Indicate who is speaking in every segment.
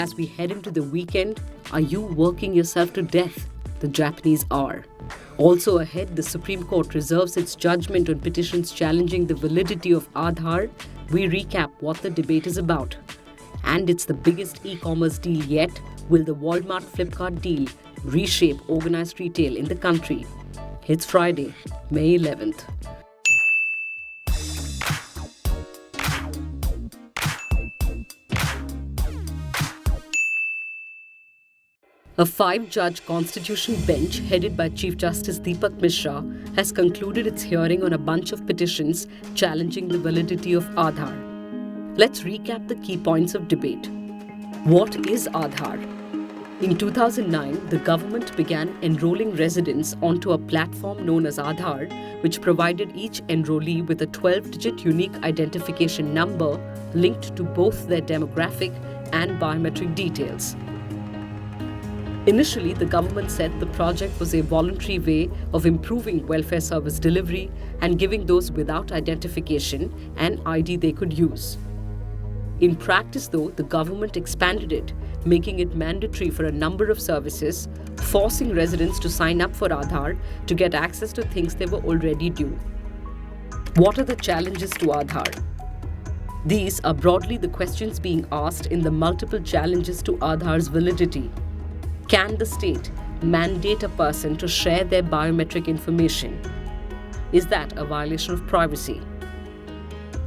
Speaker 1: As we head into the weekend, are you working yourself to death? The Japanese are. Also ahead, the Supreme Court reserves its judgment on petitions challenging the validity of Aadhaar. We recap what the debate is about. And it's the biggest e-commerce deal yet. Will the Walmart-Flipkart deal reshape organized retail in the country? It's Friday, May 11th. A 5-judge constitution bench headed by Chief Justice Deepak Mishra has concluded its hearing on a bunch of petitions challenging the validity of Aadhaar. Let's recap the key points of debate. What is Aadhaar? In 2009, the government began enrolling residents onto a platform known as Aadhaar, which provided each enrollee with a 12-digit unique identification number linked to both their demographic and biometric details. Initially, the government said the project was a voluntary way of improving welfare service delivery and giving those without identification an ID they could use. In practice, though, the government expanded it, making it mandatory for a number of services, forcing residents to sign up for Aadhaar to get access to things they were already due. What are the challenges to Aadhaar? These are broadly the questions being asked in the multiple challenges to Aadhaar's validity. Can the state mandate a person to share their biometric information? Is that a violation of privacy?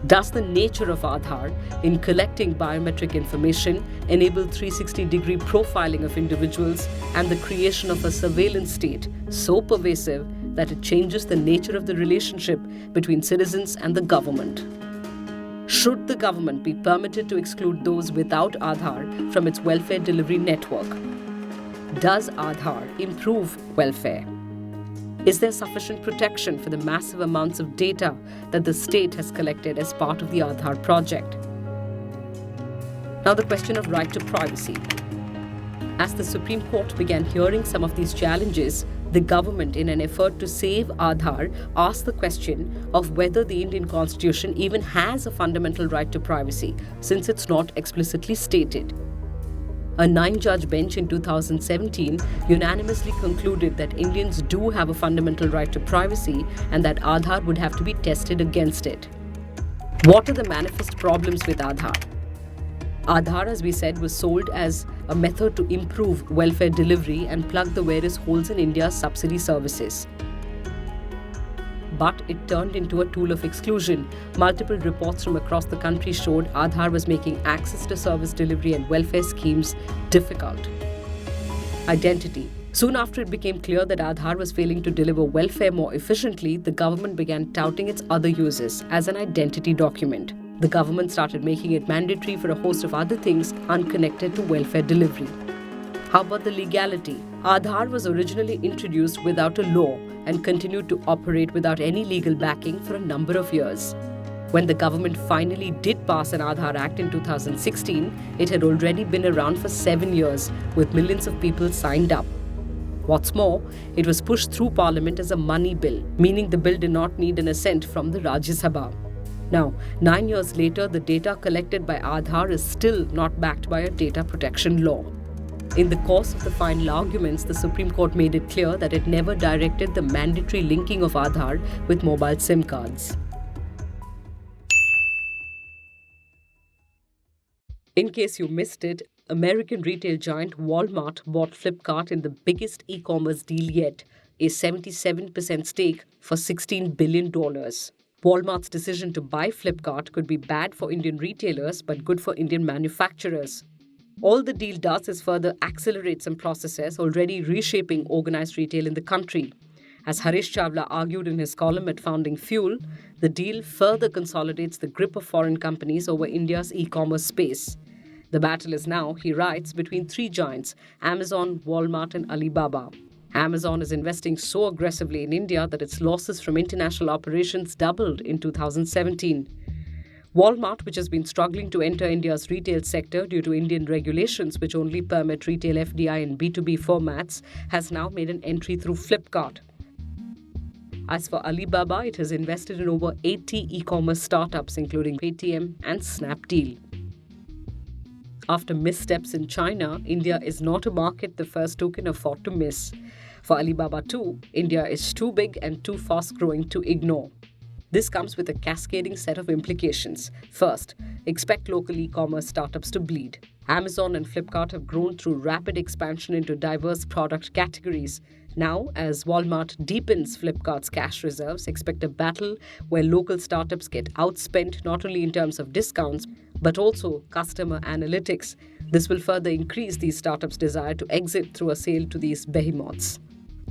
Speaker 1: Does the nature of Aadhaar in collecting biometric information enable 360-degree profiling of individuals and the creation of a surveillance state so pervasive that it changes the nature of the relationship between citizens and the government? Should the government be permitted to exclude those without Aadhaar from its welfare delivery network? Does Aadhaar improve welfare? Is there sufficient protection for the massive amounts of data that the state has collected as part of the Aadhaar project? Now the question of right to privacy. As the Supreme Court began hearing some of these challenges, the government, in an effort to save Aadhaar, asked the question of whether the Indian Constitution even has a fundamental right to privacy, since it's not explicitly stated. A 9-judge bench in 2017 unanimously concluded that Indians do have a fundamental right to privacy and that Aadhaar would have to be tested against it. What are the manifest problems with Aadhaar? Aadhaar, as we said, was sold as a method to improve welfare delivery and plug the various holes in India's subsidy services. But it turned into a tool of exclusion. Multiple reports from across the country showed Aadhaar was making access to service delivery and welfare schemes difficult. Identity. Soon after it became clear that Aadhaar was failing to deliver welfare more efficiently, the government began touting its other uses as an identity document. The government started making it mandatory for a host of other things unconnected to welfare delivery. How about the legality? Aadhaar was originally introduced without a law and continued to operate without any legal backing for a number of years. When the government finally did pass an Aadhaar Act in 2016, it had already been around for 7 years, with millions of people signed up. What's more, it was pushed through Parliament as a money bill, meaning the bill did not need an assent from the Rajya Sabha. Now, 9 years later, the data collected by Aadhaar is still not backed by a data protection law. In the course of the final arguments, the Supreme Court made it clear that it never directed the mandatory linking of Aadhaar with mobile SIM cards. In case you missed it, American retail giant Walmart bought Flipkart in the biggest e-commerce deal yet, a 77% stake for $16 billion. Walmart's decision to buy Flipkart could be bad for Indian retailers but good for Indian manufacturers. All the deal does is further accelerate some processes already reshaping organized retail in the country. As Harish Chawla argued in his column at Founding Fuel, the deal further consolidates the grip of foreign companies over India's e-commerce space. The battle is now, he writes, between 3 giants, Amazon, Walmart and Alibaba. Amazon is investing so aggressively in India that its losses from international operations doubled in 2017. Walmart, which has been struggling to enter India's retail sector due to Indian regulations which only permit retail FDI in B2B formats, has now made an entry through Flipkart. As for Alibaba, it has invested in over 80 e-commerce startups including Paytm and Snapdeal. After missteps in China, India is not a market the first two can afford to miss. For Alibaba too, India is too big and too fast-growing to ignore. This comes with a cascading set of implications. First, expect local e-commerce startups to bleed. Amazon and Flipkart have grown through rapid expansion into diverse product categories. Now, as Walmart deepens Flipkart's cash reserves, expect a battle where local startups get outspent not only in terms of discounts, but also customer analytics. This will further increase these startups' desire to exit through a sale to these behemoths.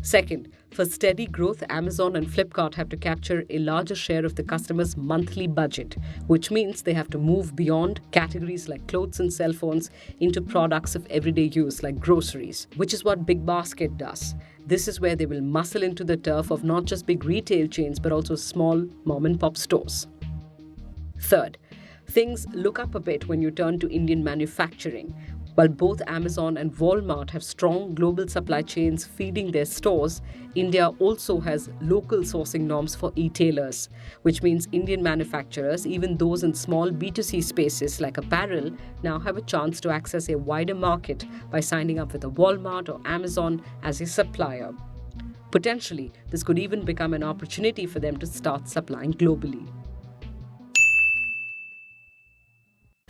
Speaker 1: Second, for steady growth, Amazon and Flipkart have to capture a larger share of the customer's monthly budget, which means they have to move beyond categories like clothes and cell phones into products of everyday use like groceries, which is what Big Basket does. This is where they will muscle into the turf of not just big retail chains but also small mom-and-pop stores. Third, things look up a bit when you turn to Indian manufacturing. While both Amazon and Walmart have strong global supply chains feeding their stores, India also has local sourcing norms for e-tailers, which means Indian manufacturers, even those in small B2C spaces like apparel, now have a chance to access a wider market by signing up with a Walmart or Amazon as a supplier. Potentially, this could even become an opportunity for them to start supplying globally.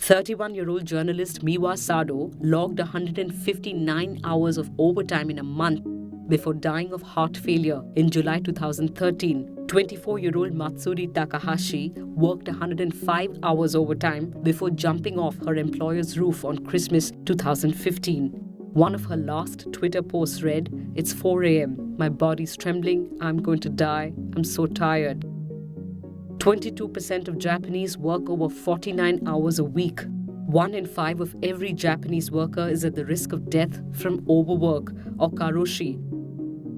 Speaker 1: 31-year-old journalist Miwa Sado logged 159 hours of overtime in a month before dying of heart failure in July 2013. 24-year-old Matsuri Takahashi worked 105 hours overtime before jumping off her employer's roof on Christmas 2015. One of her last Twitter posts read, "It's 4 a.m. My body's trembling. I'm going to die. I'm so tired." 22% of Japanese work over 49 hours a week. 1 in 5 of every Japanese worker is at the risk of death from overwork, or Karoshi,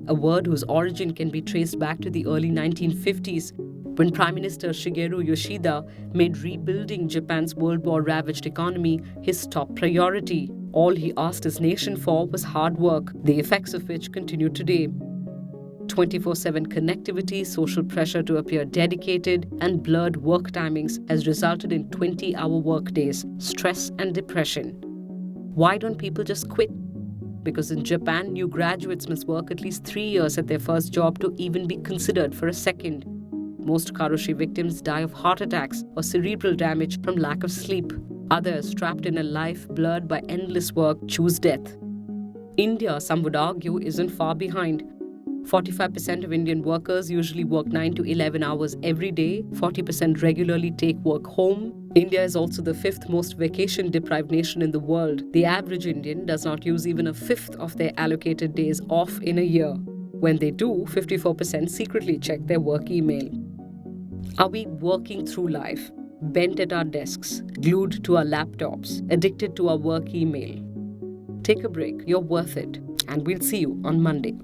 Speaker 1: a word whose origin can be traced back to the early 1950s, when Prime Minister Shigeru Yoshida made rebuilding Japan's World War-ravaged economy his top priority. All he asked his nation for was hard work, the effects of which continue today. 24/7 connectivity, social pressure to appear dedicated, and blurred work timings has resulted in 20-hour workdays, stress and depression. Why don't people just quit? Because in Japan, new graduates must work at least 3 years at their first job to even be considered for a second. Most Karoshi victims die of heart attacks or cerebral damage from lack of sleep. Others, trapped in a life blurred by endless work, choose death. India, some would argue, isn't far behind. 45% of Indian workers usually work 9 to 11 hours every day. 40% regularly take work home. India is also the 5th most vacation-deprived nation in the world. The average Indian does not use even a fifth of their allocated days off in a year. When they do, 54% secretly check their work email. Are we working through life, bent at our desks, glued to our laptops, addicted to our work email? Take a break. You're worth it. And we'll see you on Monday.